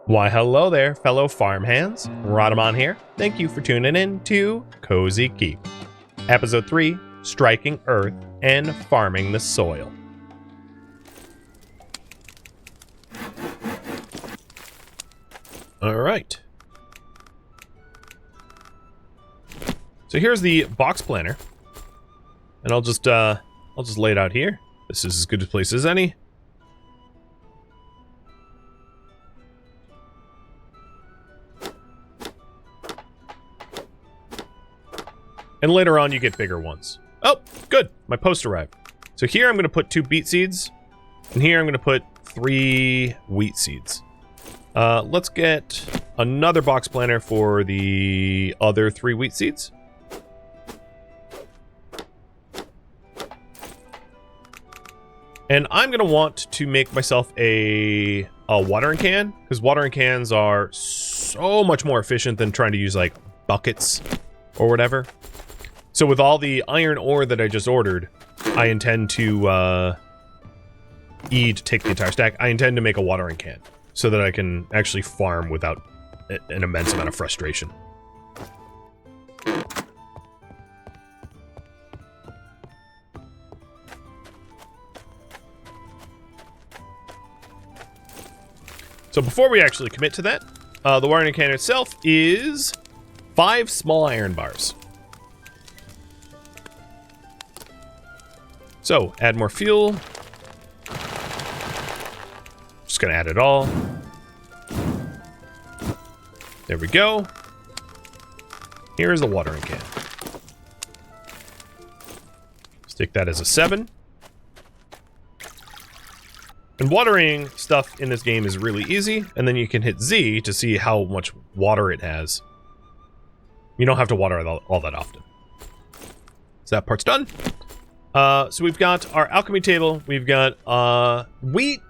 Why, hello there, fellow farmhands. Rhadamant here. Thank you for tuning in to Cozy Keep. Episode 3, Striking Earth and Farming the Soil. Alright. So here's the box planner. And I'll just lay it out here. This is as good a place as any. And later on, you get bigger ones. Oh, good. My post arrived. So here I'm going to put 2 beet seeds. And here I'm going to put 3 wheat seeds. Let's get another box planner for the other 3 wheat seeds. And I'm going to want to make myself a watering can. Because watering cans are so much more efficient than trying to use, like, buckets or whatever. So with all the iron ore that I just ordered, I intend to, take the entire stack. I intend to make a watering can so that I can actually farm without an immense amount of frustration. So before we actually commit to that, the watering can itself is 5 small iron bars. So, add more fuel. Just gonna add it all. There we go. Here is the watering can. Stick that as a 7. And watering stuff in this game is really easy, and then you can hit Z to see how much water it has. You don't have to water all that often. So that part's done. So we've got our alchemy table. We've got wheat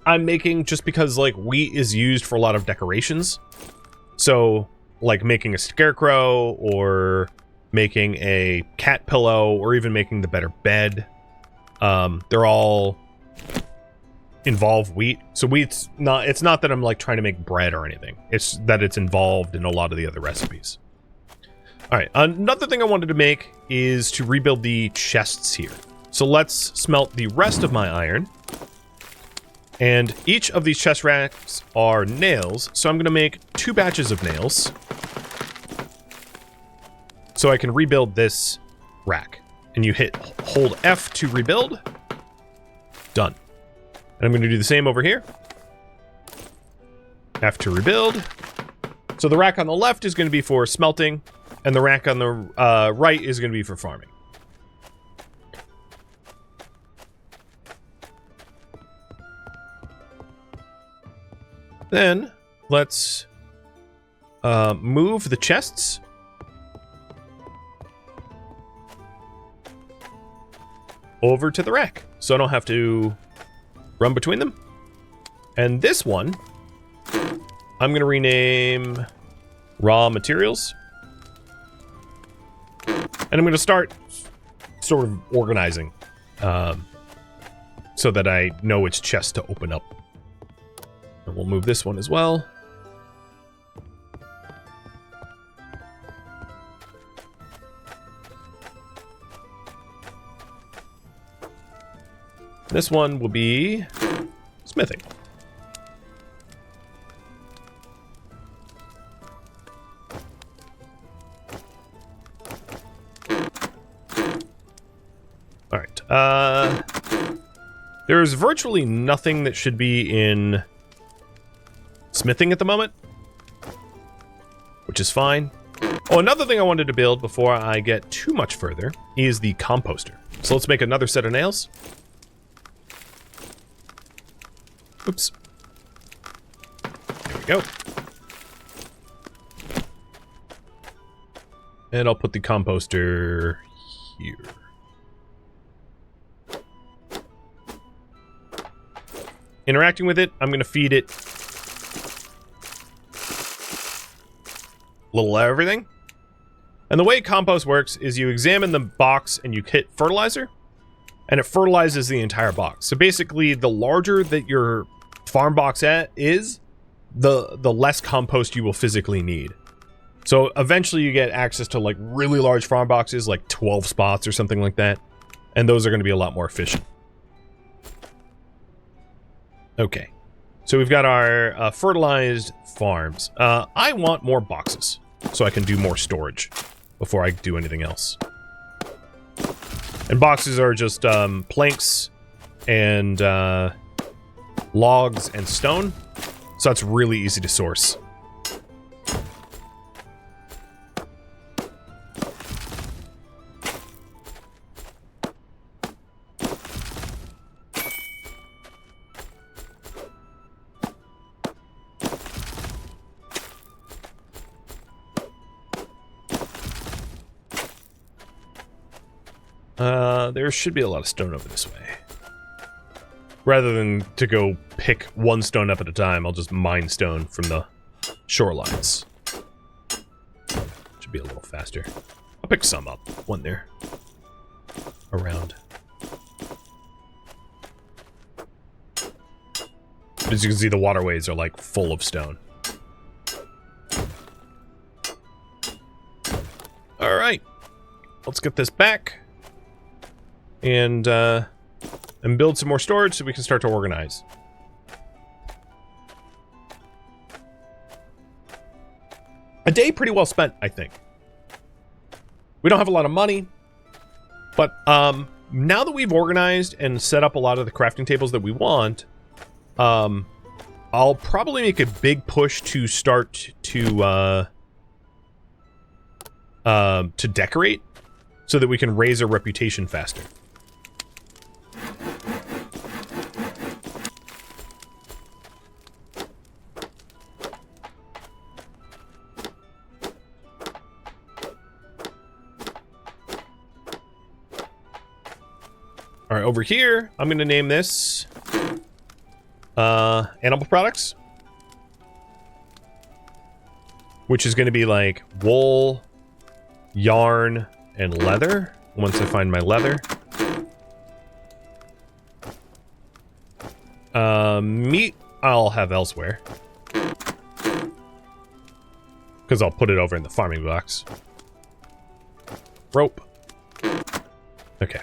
I'm making just because, like, wheat is used for a lot of decorations. So, like, making a scarecrow or making a cat pillow or even making the better bed. They're all involve wheat. So wheat's not, it's not that I'm, like, trying to make bread or anything. It's that it's involved in a lot of the other recipes. Alright, another thing I wanted to make is to rebuild the chests here. So let's smelt the rest of my iron. And each of these chest racks are nails, so I'm going to make 2 batches of nails. So I can rebuild this rack. And you hold F to rebuild. Done. And I'm going to do the same over here. F to rebuild. So the rack on the left is going to be for smelting. And the rack on the right is going to be for farming. Then, let's move the chests. Over to the rack. So I don't have to run between them. And this one, I'm going to rename Raw Materials. And I'm going to start sort of organizing so that I know which chest to open up. And we'll move this one as well. This one will be smithing. There's virtually nothing that should be in smithing at the moment, which is fine. Oh, another thing I wanted to build before I get too much further is the composter. So let's make another set of nails. Oops. There we go. And I'll put the composter here. Interacting with it, I'm going to feed it a little of everything. And the way compost works is you examine the box and you hit fertilizer, and it fertilizes the entire box. So basically, the larger that your farm box is, the less compost you will physically need. So eventually you get access to like really large farm boxes, like 12 spots or something like that. And those are going to be a lot more efficient. Okay. So we've got our fertilized farms. I want more boxes so I can do more storage before I do anything else. And boxes are just planks and logs and stone. So that's really easy to source. There should be a lot of stone over this way. Rather than to go pick one stone up at a time, I'll just mine stone from the shorelines. Should be a little faster. I'll pick some up. One there. Around. As you can see, the waterways are like full of stone. Alright. Let's get this back. And build some more storage so we can start to organize. A day pretty well spent, I think. We don't have a lot of money, but now that we've organized and set up a lot of the crafting tables that we want, I'll probably make a big push to start to decorate so that we can raise our reputation faster. All right, over here, I'm going to name this animal products, which is going to be like wool, yarn, and leather. Once I find my leather. Meat, I'll have elsewhere. Because I'll put it over in the farming box. Rope. Okay.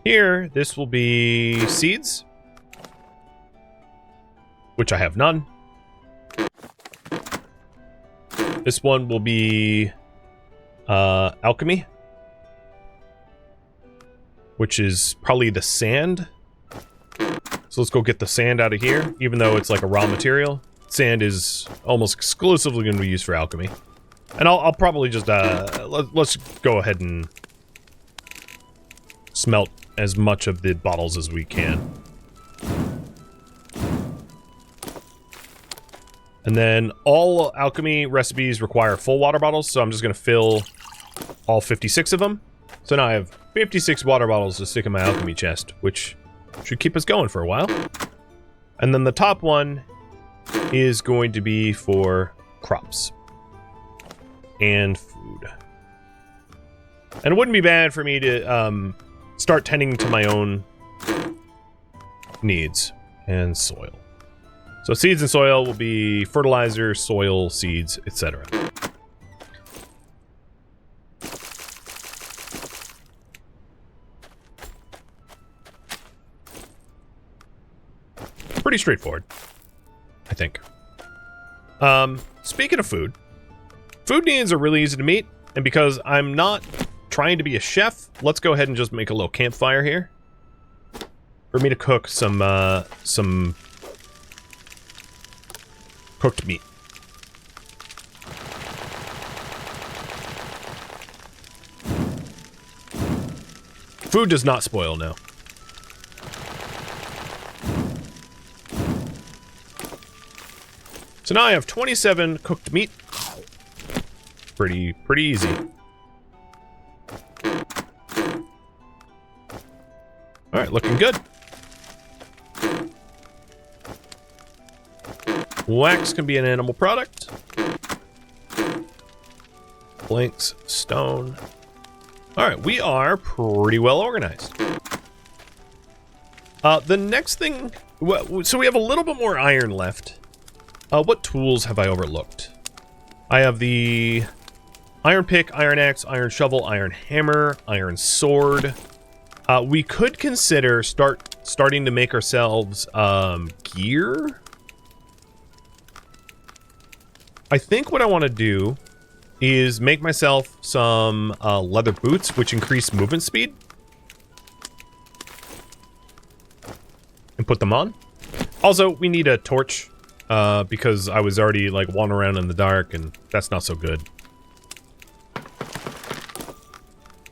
Here, this will be seeds. Which I have none. This one will be alchemy. Which is probably the sand. So let's go get the sand out of here, even though it's like a raw material. Sand is almost exclusively going to be used for alchemy. And I'll probably just, let's go ahead and smelt as much of the bottles as we can. And then all alchemy recipes require full water bottles, so I'm just going to fill all 56 of them. So now I have 56 water bottles to stick in my alchemy chest, which should keep us going for a while. And then the top one is going to be for crops and food. And it wouldn't be bad for me to start tending to my own needs and soil. So seeds and soil will be fertilizer, soil, seeds, etc. Pretty straightforward, I think. Speaking of food, food needs are really easy to meet, and because I'm not trying to be a chef, let's go ahead and just make a little campfire here for me to cook some cooked meat. Food does not spoil now. So now I have 27 cooked meat. Pretty easy. Alright, looking good. Wax can be an animal product. Planks, stone. Alright, we are pretty well organized. The next thing... So we have a little bit more iron left. What tools have I overlooked? I have the iron pick, iron axe, iron shovel, iron hammer, iron sword. We could consider starting to make ourselves gear. I think what I want to do is make myself some leather boots, which increase movement speed. And put them on. Also, we need a torch, because I was already, like, wandering around in the dark, and that's not so good.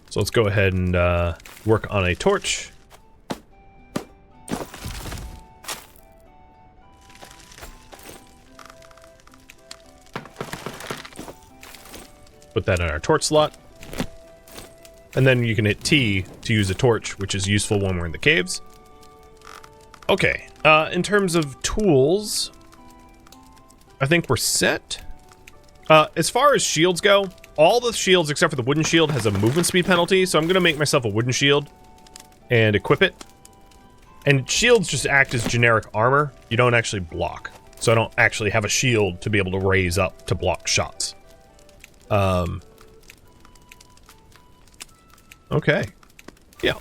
So let's go ahead and work on a torch. Put that in our torch slot. And then you can hit T to use a torch, which is useful when we're in the caves. Okay, in terms of tools, I think we're set. As far as shields go, all the shields except for the wooden shield has a movement speed penalty, so I'm going to make myself a wooden shield and equip it. And shields just act as generic armor. You don't actually block. So I don't actually have a shield to be able to raise up to block shots. Okay. Yeah.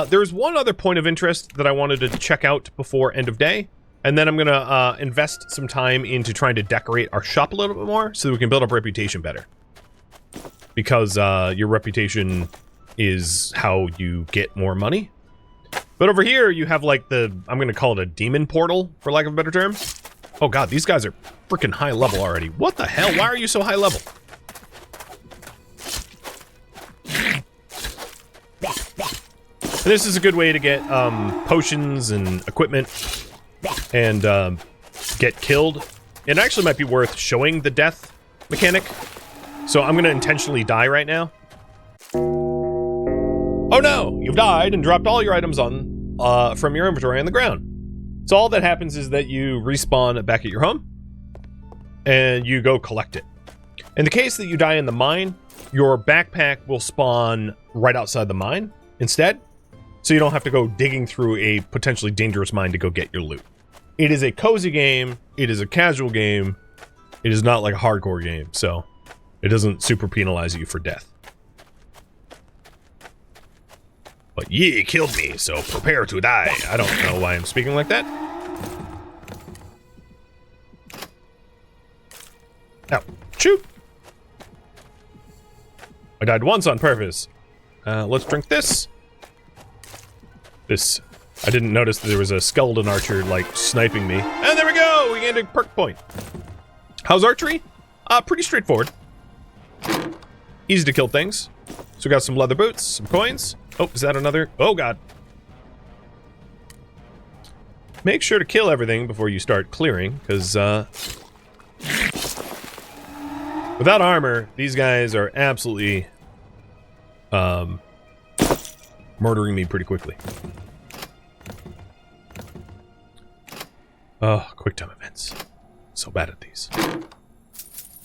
There's one other point of interest that I wanted to check out before end of day. And then I'm going to invest some time into trying to decorate our shop a little bit more so that we can build up reputation better. Because your reputation is how you get more money. But over here, you have like the, I'm going to call it a demon portal, for lack of a better term. Oh god, these guys are freaking high level already. What the hell? Why are you so high level? And this is a good way to get potions and equipment and get killed. It actually might be worth showing the death mechanic. So I'm going to intentionally die right now. Oh no! You've died and dropped all your items on from your inventory on the ground. So all that happens is that you respawn back at your home and you go collect it. In the case that you die in the mine, your backpack will spawn right outside the mine instead. So you don't have to go digging through a potentially dangerous mine to go get your loot. It is a cozy game. It is a casual game. It is not like a hardcore game. So it doesn't super penalize you for death. But ye killed me, so prepare to die. I don't know why I'm speaking like that. Ow. Shoot! I died once on purpose. Let's drink this. I didn't notice that there was a skeleton archer, like, sniping me. And there we go! We gained a perk point. How's archery? Pretty straightforward. Easy to kill things. So we got some leather boots, some coins. Oh, is that another? Oh, God. Make sure to kill everything before you start clearing, because, without armor, these guys are absolutely, murdering me pretty quickly. Oh, quick time events. So bad at these.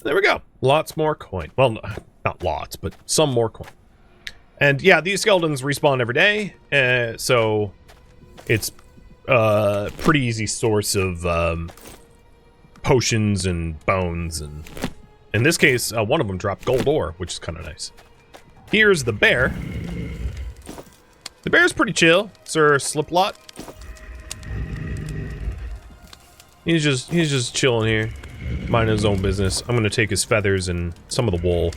There we go. Lots more coin. Well, not lots, but some more coin. And yeah, these skeletons respawn every day, so it's a pretty easy source of potions and bones, and in this case, one of them dropped gold ore, which is kind of nice. Here's the bear. The bear's pretty chill, Sir Sliplot. He's just chilling here, minding his own business. I'm gonna take his feathers and some of the wool.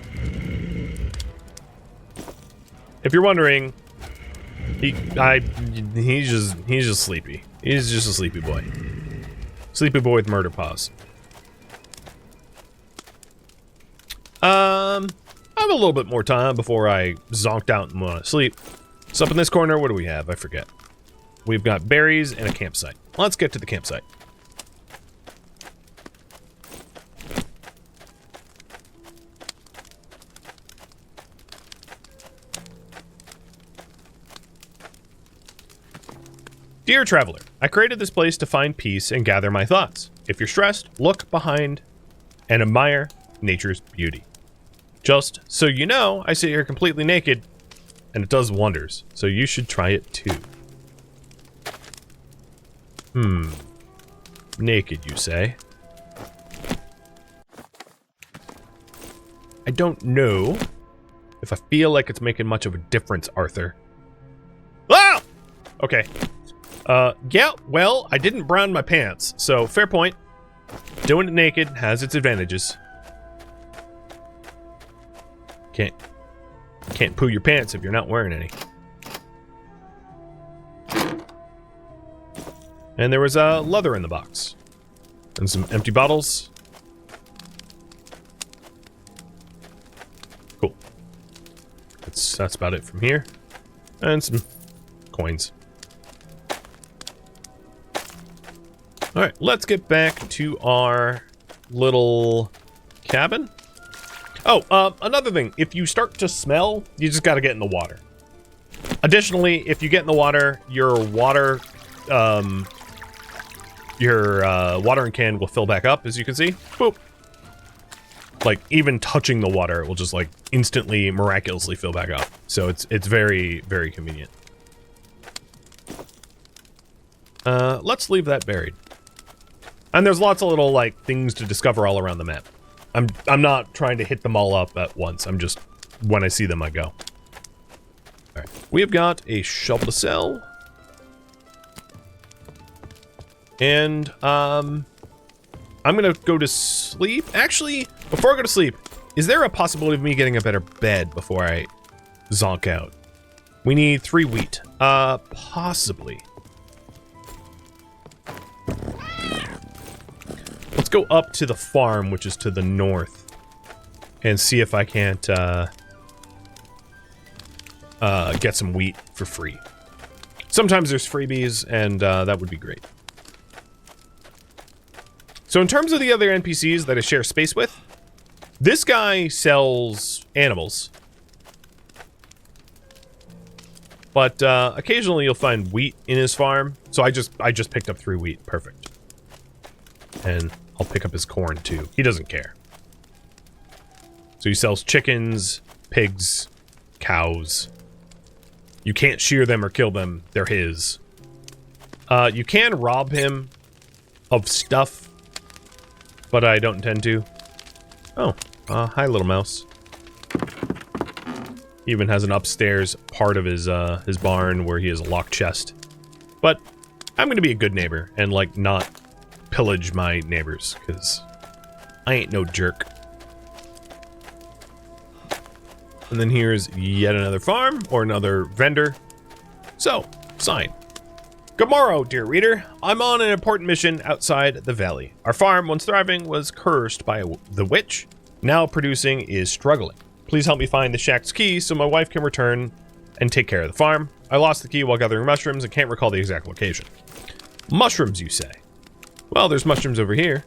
If you're wondering, he's just sleepy. He's just a sleepy boy. Sleepy boy with murder paws. I have a little bit more time before I zonked out and want to sleep. So up in this corner, what do we have? I forget. We've got berries and a campsite. Let's get to the campsite. Dear traveler, I created this place to find peace and gather my thoughts. If you're stressed, look behind and admire nature's beauty. Just so you know, I sit here completely naked, and it does wonders, so you should try it too. naked, you say? I don't know if I feel like it's making much of a difference, Arthur. Ah! Okay. Yeah, well, I didn't brown my pants, so fair point. Doing it naked has its advantages. Can't poo your pants if you're not wearing any. And there was leather in the box. And some empty bottles. Cool. That's about it from here. And some coins. Alright, let's get back to our little cabin. Oh, another thing. If you start to smell, you just gotta get in the water. Additionally, if you get in the water, your watering can will fill back up, as you can see. Boop. Like, even touching the water, it will just, like, instantly, miraculously fill back up. So it's very, very convenient. Let's leave that buried. And there's lots of little, like, things to discover all around the map. I'm not trying to hit them all up at once. I'm just, when I see them, I go. Alright. We have got a shovel to sell. And, I'm gonna go to sleep. Actually, before I go to sleep, is there a possibility of me getting a better bed before I zonk out? We need 3 wheat. Possibly. Let's go up to the farm, which is to the north, and see if I can't, get some wheat for free. Sometimes there's freebies, and, that would be great. So in terms of the other NPCs that I share space with, this guy sells animals. But, occasionally you'll find wheat in his farm, so I just picked up 3 wheat. Perfect. And I'll pick up his corn, too. He doesn't care. So he sells chickens, pigs, cows. You can't shear them or kill them. They're his. You can rob him of stuff, but I don't intend to. Oh, hi, little mouse. He even has an upstairs part of his barn where he has a locked chest. But I'm going to be a good neighbor and, like, not pillage my neighbors, because I ain't no jerk. And then here's yet another farm, or another vendor. So, sign. Good morrow, dear reader. I'm on an important mission outside the valley. Our farm, once thriving, was cursed by the witch. Now producing is struggling. Please help me find the shack's key so my wife can return and take care of the farm. I lost the key while gathering mushrooms and can't recall the exact location. Mushrooms, you say? Well, there's mushrooms over here.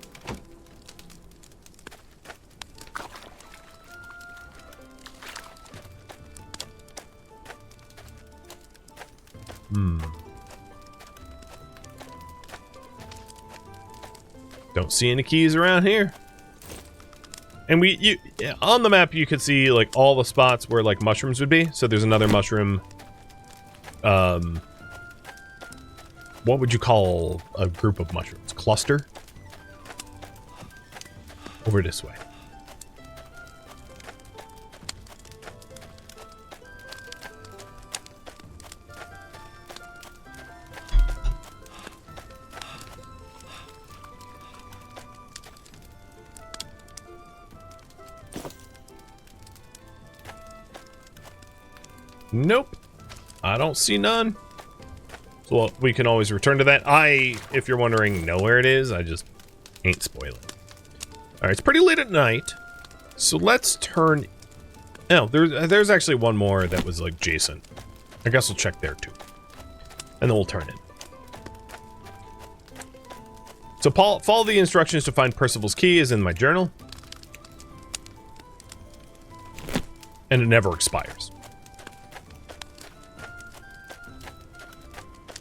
Don't see any keys around here. And on the map you could see like all the spots where like mushrooms would be. So there's another mushroom. What would you call a group of mushrooms? Cluster? Over this way. Nope. I don't see none. So well, we can always return to that. If you're wondering, know where it is. I just ain't spoiling. Alright, it's pretty late at night. So let's turn... Oh, there's actually one more that was like Jason. I guess we'll check there too. And then we'll turn in. So follow the instructions to find Percival's key is in my journal. And it never expires.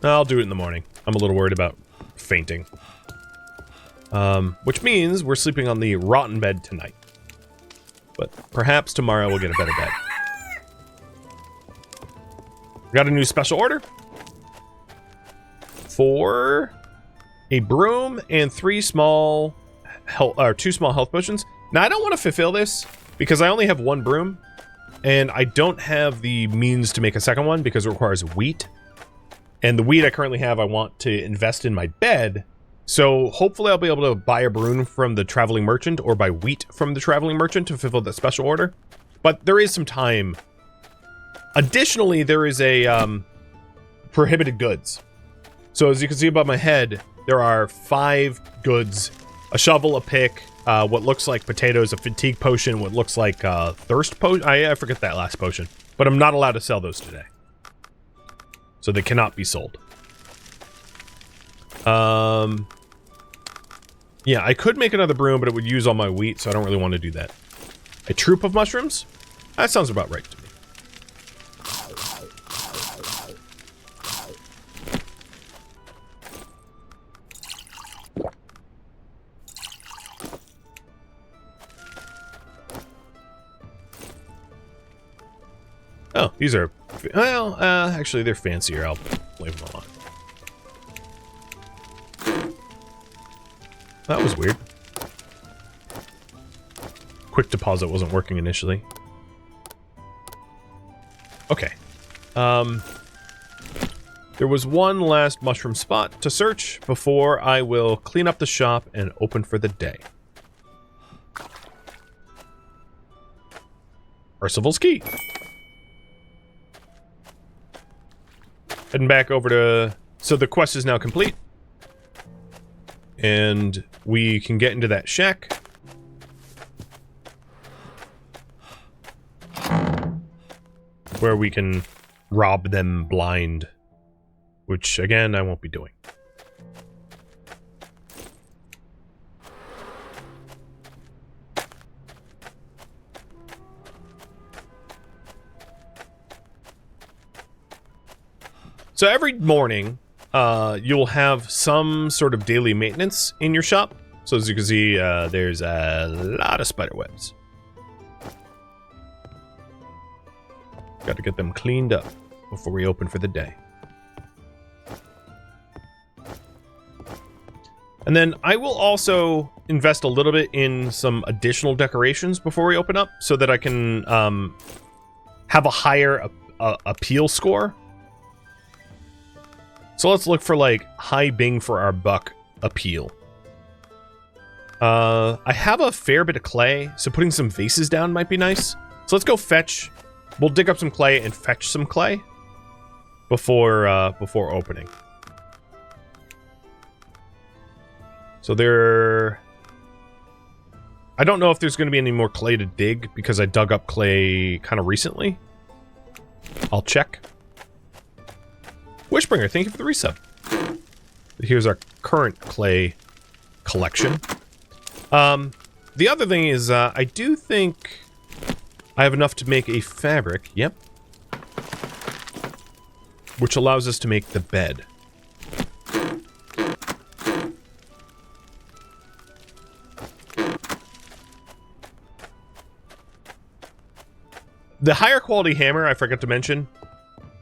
I'll do it in the morning. I'm a little worried about fainting. Which means we're sleeping on the rotten bed tonight. But perhaps tomorrow we'll get a better bed. Got a new special order. For a broom and 2 small health potions. Now, I don't want to fulfill this because I only have 1 broom, and I don't have the means to make a second one because it requires wheat. And the wheat I currently have, I want to invest in my bed. So hopefully I'll be able to buy a broom from the traveling merchant or buy wheat from the traveling merchant to fulfill that special order. But there is some time. Additionally, there is a prohibited goods. So as you can see above my head, there are 5 goods: a shovel, a pick, what looks like potatoes, a fatigue potion, what looks like thirst potion. I forget that last potion, but I'm not allowed to sell those today. So they cannot be sold. Yeah, I could make another broom, but it would use all my wheat, so I don't really want to do that. A troop of mushrooms? That sounds about right to me. Oh, these are... Well, actually, they're fancier. I'll leave them alone. That was weird. Quick deposit wasn't working initially. Okay. There was one last mushroom spot to search before I will clean up the shop and open for the day. Percival's Key. Heading back over to... So the quest is now complete. And we can get into that shack. Where we can rob them blind. Which, again, I won't be doing. So every morning, you'll have some sort of daily maintenance in your shop. So as you can see, there's a lot of spider webs. Got to get them cleaned up before we open for the day. And then I will also invest a little bit in some additional decorations before we open up so that I can have a higher appeal score. So let's look for, like, high bang for our buck appeal. I have a fair bit of clay, so putting some vases down might be nice. So let's go fetch. We'll dig up some clay and fetch some clay before opening. So there... I don't know if there's going to be any more clay to dig because I dug up clay kind of recently. I'll check. Wishbringer, thank you for the resub. Here's our current clay collection. The other thing is, I do think I have enough to make a fabric. Yep. Which allows us to make the bed. The higher quality hammer, I forgot to mention,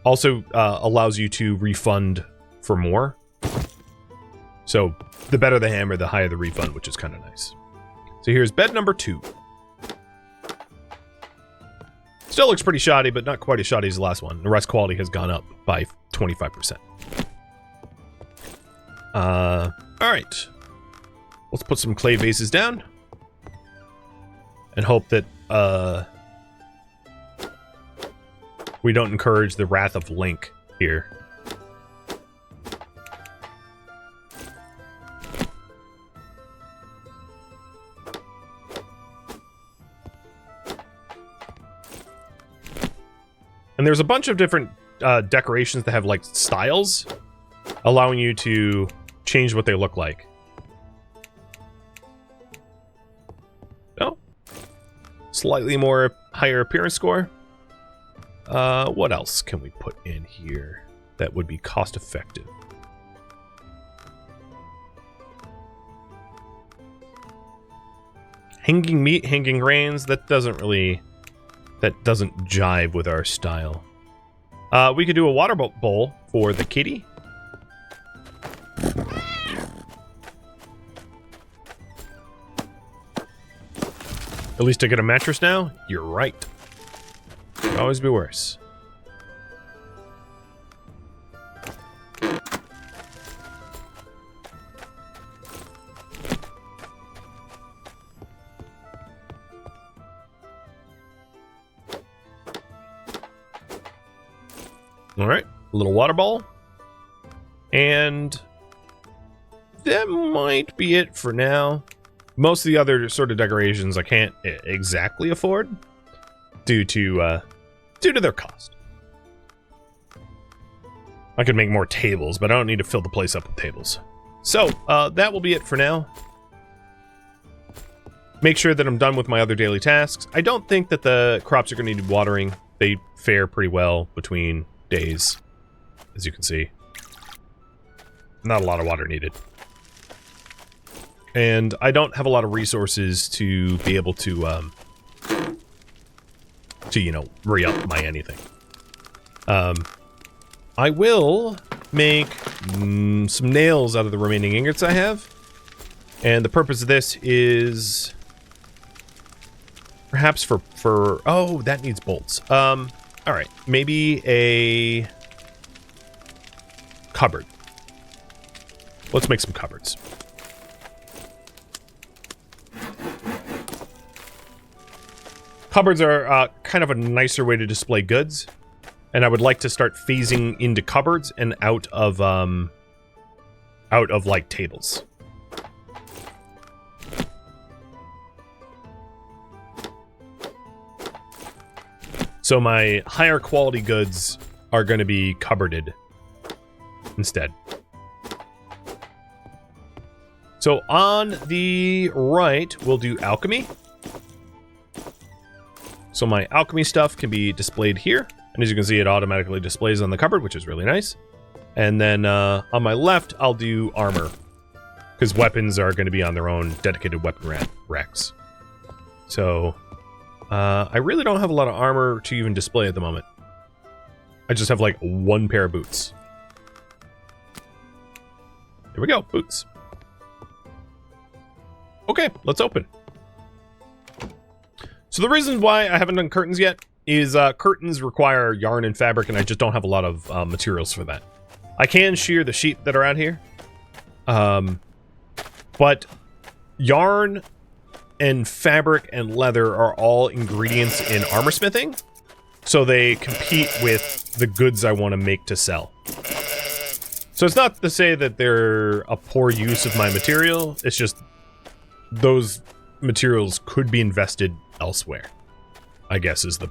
also allows you to refund for more. So the better the hammer, the higher the refund, which is kind of nice. So here's bed number 2. Still looks pretty shoddy, but not quite as shoddy as the last one. The rest quality has gone up by 25%. Alright. Let's put some clay vases down. And hope that, we don't encourage the wrath of Link here. And there's a bunch of different decorations that have, like, styles, allowing you to change what they look like. Oh. Slightly more higher appearance score. What else can we put in here that would be cost effective? Hanging meat, hanging grains, that doesn't jive with our style. We could do a water bowl for the kitty. At least I get a mattress now? You're right. Could always be worse. Alright, a little water ball. And that might be it for now. Most of the other sort of decorations I can't exactly afford due to their cost. I could make more tables, but I don't need to fill the place up with tables. So, that will be it for now. Make sure that I'm done with my other daily tasks. I don't think that the crops are going to need watering. They fare pretty well between days, as you can see. Not a lot of water needed. And I don't have a lot of resources to be able to you know, re-up my anything. I will make some nails out of the remaining ingots I have. And the purpose of this is perhaps for oh, that needs bolts. Alright, maybe a cupboard. Let's make some cupboards. Cupboards are kind of a nicer way to display goods, and I would like to start phasing into cupboards and out of like tables. So my higher quality goods are going to be cupboarded instead. So on the right, we'll do alchemy. So my alchemy stuff can be displayed here. And as you can see, it automatically displays on the cupboard, which is really nice. And then on my left, I'll do armor. Because weapons are going to be on their own dedicated weapon racks. So I really don't have a lot of armor to even display at the moment. I just have like one pair of boots. Here we go, boots. Okay, let's open. So the reason why I haven't done curtains yet is curtains require yarn and fabric, and I just don't have a lot of materials for that. I can shear the sheep that are out here. But yarn and fabric and leather are all ingredients in armor smithing, so they compete with the goods I want to make to sell. So it's not to say that they're a poor use of my material, it's just those materials could be invested elsewhere, I guess is the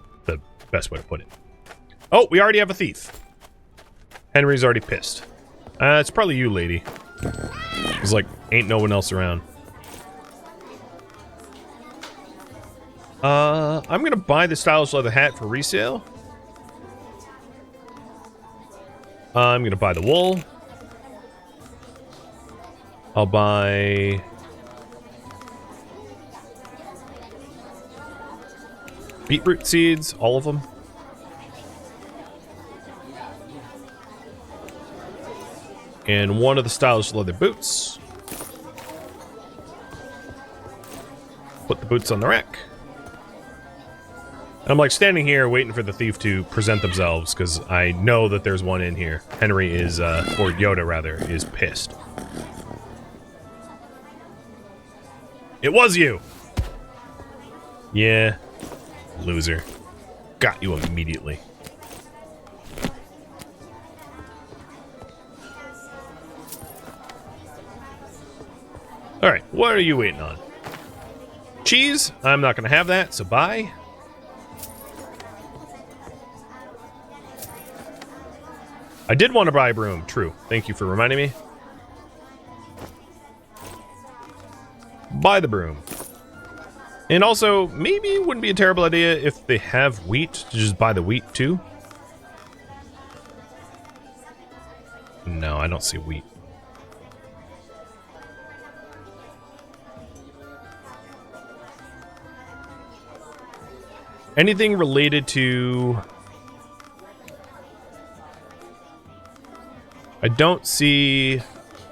best way to put it. Oh, we already have a thief. Henry's already pissed. It's probably you, lady. He's like, ain't no one else around. I'm gonna buy the stylish leather hat for resale. I'm gonna buy the wool. I'll buy beetroot seeds, all of them. And one of the stylish leather boots. Put the boots on the rack. I'm like standing here waiting for the thief to present themselves because I know that there's one in here. Henry is, or Yoda rather, is pissed. It was you! Yeah. Loser. Got you immediately. Alright, what are you waiting on? Cheese? I'm not gonna have that, so bye. I did want to buy a broom, true. Thank you for reminding me. Buy the broom. And also, maybe it wouldn't be a terrible idea if they have wheat, to just buy the wheat too. No, I don't see wheat. Anything related to... I don't see...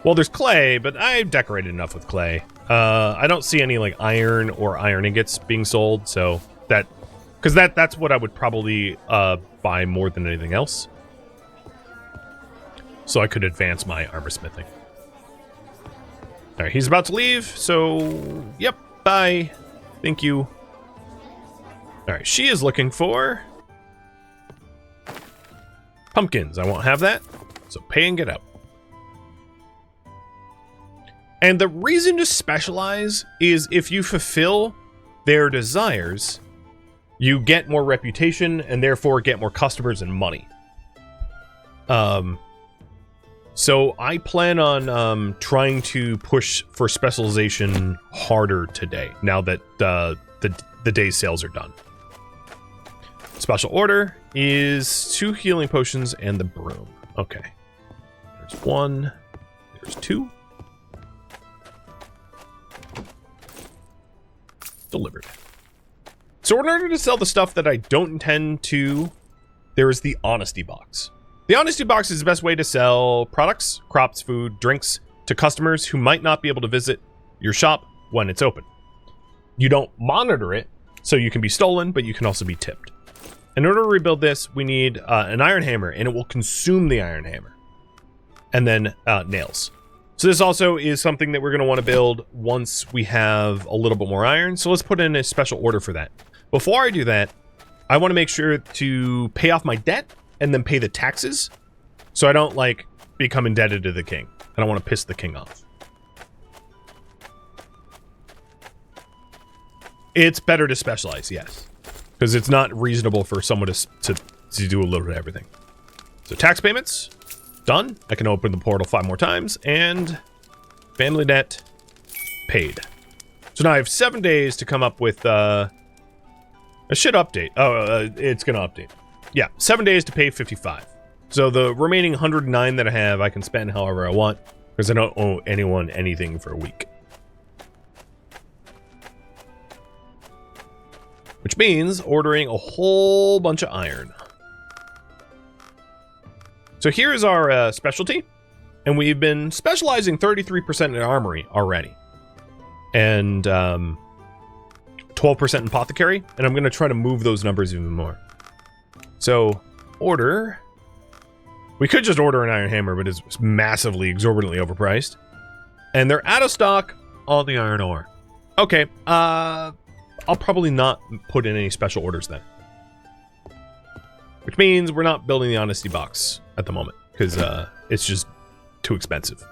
Well, there's clay, but I've decorated enough with clay. I don't see any like iron or iron ingots being sold, so that's what I would probably buy more than anything else. So I could advance my armor smithing. All right, he's about to leave, so yep, bye. Thank you. All right, she is looking for pumpkins. I won't have that, so pay and get out. And the reason to specialize is if you fulfill their desires, you get more reputation and therefore get more customers and money. So I plan on trying to push for specialization harder today, now that the day's sales are done. Special order is 2 healing potions and the broom. Okay. There's 1. There's 2. Delivered. So in order to sell the stuff that I don't intend to, there is the honesty box. The honesty box is the best way to sell products, crops, food, drinks to customers who might not be able to visit your shop when it's open. You don't monitor it, so you can be stolen, but you can also be tipped. In order to rebuild this, we need an iron hammer, and it will consume the iron hammer. And then nails. So this also is something that we're going to want to build once we have a little bit more iron. So let's put in a special order for that. Before I do that, I want to make sure to pay off my debt and then pay the taxes, so I don't like become indebted to the king. I don't want to piss the king off. It's better to specialize, yes, because it's not reasonable for someone to do a little bit of everything. So tax payments done. I can open the portal 5 more times, and family debt paid. So now I have 7 days to come up with I should update. It's gonna update. Yeah, 7 days to pay 55. So the remaining 109 that I have, I can spend however I want, because I don't owe anyone anything for a week. Which means ordering a whole bunch of iron. So here's our specialty, and we've been specializing 33% in armory already, and 12% in apothecary, and I'm going to try to move those numbers even more. So, order. We could just order an iron hammer, but it's massively, exorbitantly overpriced. And they're out of stock on the iron ore. Okay, I'll probably not put in any special orders then. Which means we're not building the honesty box at the moment, because it's just too expensive.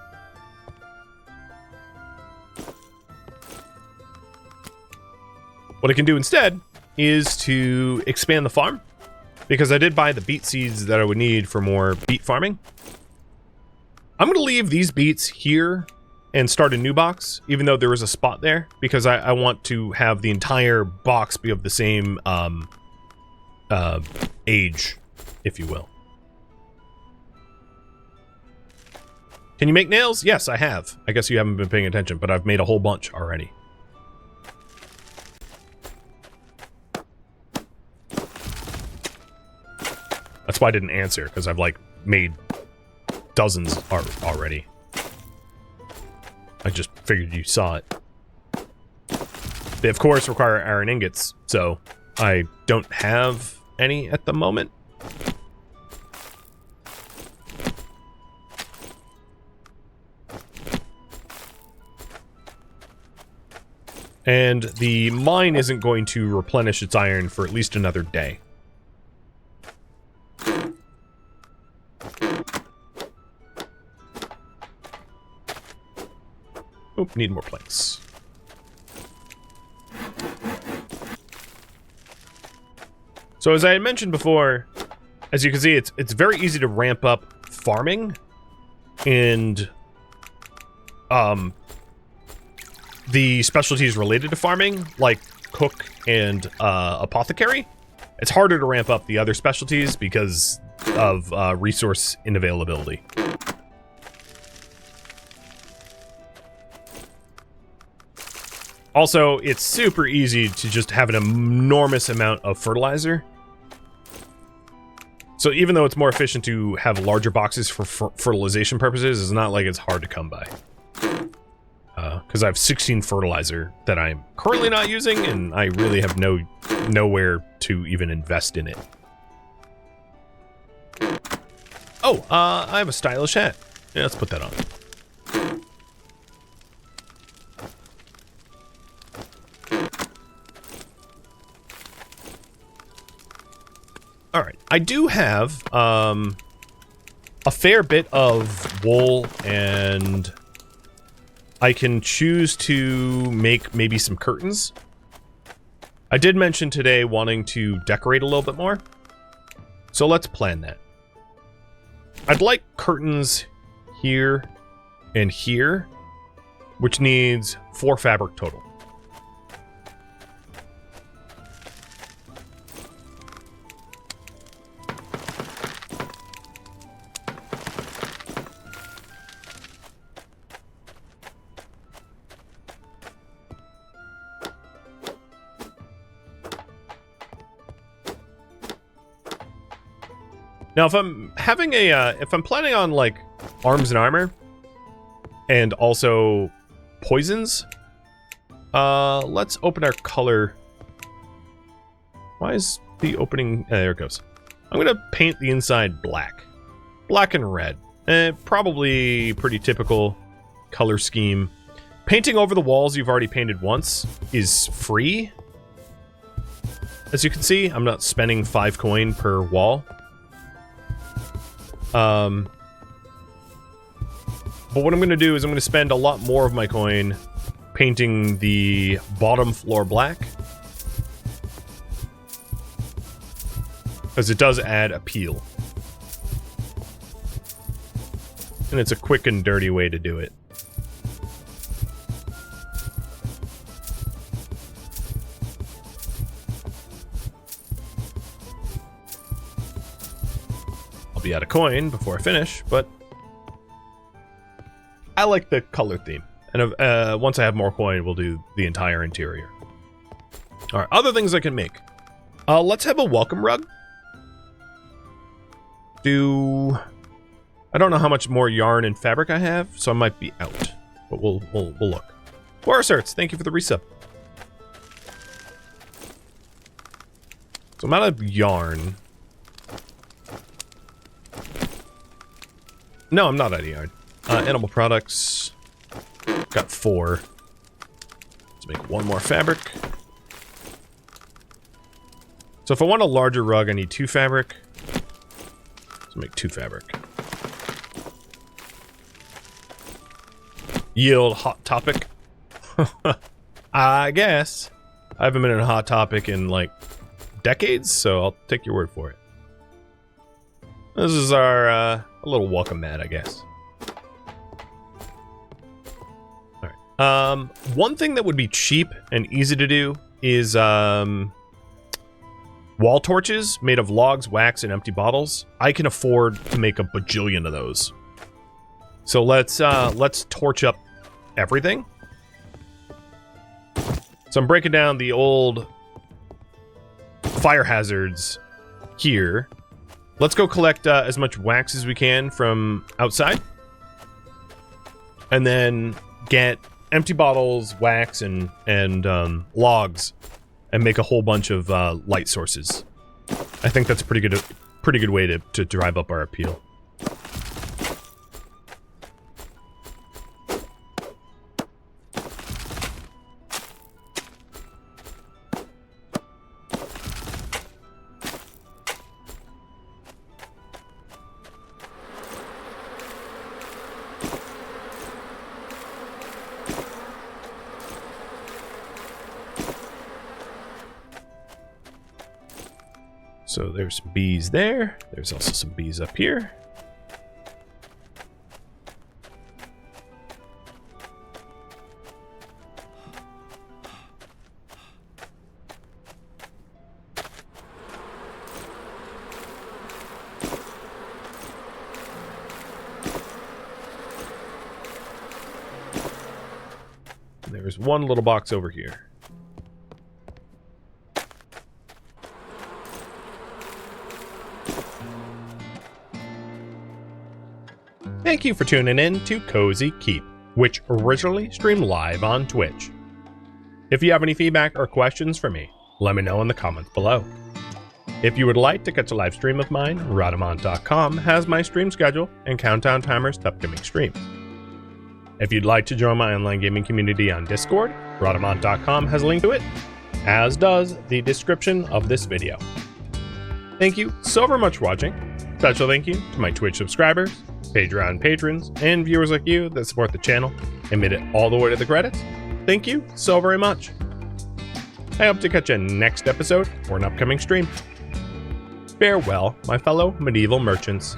What I can do instead is to expand the farm, because I did buy the beet seeds that I would need for more beet farming. I'm going to leave these beets here and start a new box, even though there is a spot there, because I want to have the entire box be of the same age, if you will. Can you make nails? Yes, I have. I guess you haven't been paying attention, but I've made a whole bunch already. That's why I didn't answer, because I've, like, made dozens already. I just figured you saw it. They, of course, require iron ingots, so I don't have any at the moment. And the mine isn't going to replenish its iron for at least another day. Oop, need more planks. So as I had mentioned before, as you can see, it's very easy to ramp up farming and the specialties related to farming, like cook and apothecary. It's harder to ramp up the other specialties because of resource unavailability. Also, it's super easy to just have an enormous amount of fertilizer. So even though it's more efficient to have larger boxes for fertilization purposes, it's not like it's hard to come by. because I have 16 fertilizer that I'm currently not using, and I really have nowhere to even invest in it. Oh, I have a stylish hat. Yeah, let's put that on. All right, I do have a fair bit of wool, and I can choose to make maybe some curtains. I did mention today wanting to decorate a little bit more, so let's plan that. I'd like curtains here and here, which needs 4 fabric total. Now, if I'm having if I'm planning on, like, arms and armor, and also poisons, let's open our color. Why is the opening, there it goes. I'm gonna paint the inside black. Black and red. Probably pretty typical color scheme. Painting over the walls you've already painted once is free. As you can see, I'm not spending 5 coin per wall. But what I'm going to do is I'm going to spend a lot more of my coin painting the bottom floor black, because it does add appeal. And it's a quick and dirty way to do it. I'll be out of coin before I finish, but I like the color theme. And once I have more coin, we'll do the entire interior. Alright, other things I can make. Let's have a welcome rug. I don't know how much more yarn and fabric I have, so I might be out. But we'll look. Forest Arts, thank you for the resub. So I'm out of yarn. No, I'm not out of yarn. Animal products. Got 4. Let's make 1 more fabric. So if I want a larger rug, I need 2 fabric. Let's make 2 fabric. Yield Hot Topic. I guess. I haven't been in a Hot Topic in, like, decades, so I'll take your word for it. This is our, little welcome mat, I guess. Alright. One thing that would be cheap and easy to do is, wall torches made of logs, wax, and empty bottles. I can afford to make a bajillion of those. So let's torch up everything. So I'm breaking down the old fire hazards here. Let's go collect as much wax as we can from outside. And then get empty bottles, wax, and logs, and make a whole bunch of light sources. I think that's a pretty good way to drive up our appeal. So there's some bees there. There's also some bees up here. And there's one little box over here. Thank you for tuning in to Cozy Keep. which originally streamed live on Twitch. If you have any feedback or questions for me, let me know in the comments below. If you would like to catch a live stream of mine, Rhadamant.com has my stream schedule and countdown timers to upcoming streams. If you'd like to join my online gaming community on Discord, Rhadamant.com has a link to it, as does the description of this video. Thank you so very much for watching. Special thank you to my Twitch subscribers, Patreon patrons, and viewers like you that support the channel and made it all the way to the credits. Thank you so very much. I hope to catch you next episode or an upcoming stream. Farewell, my fellow medieval merchants.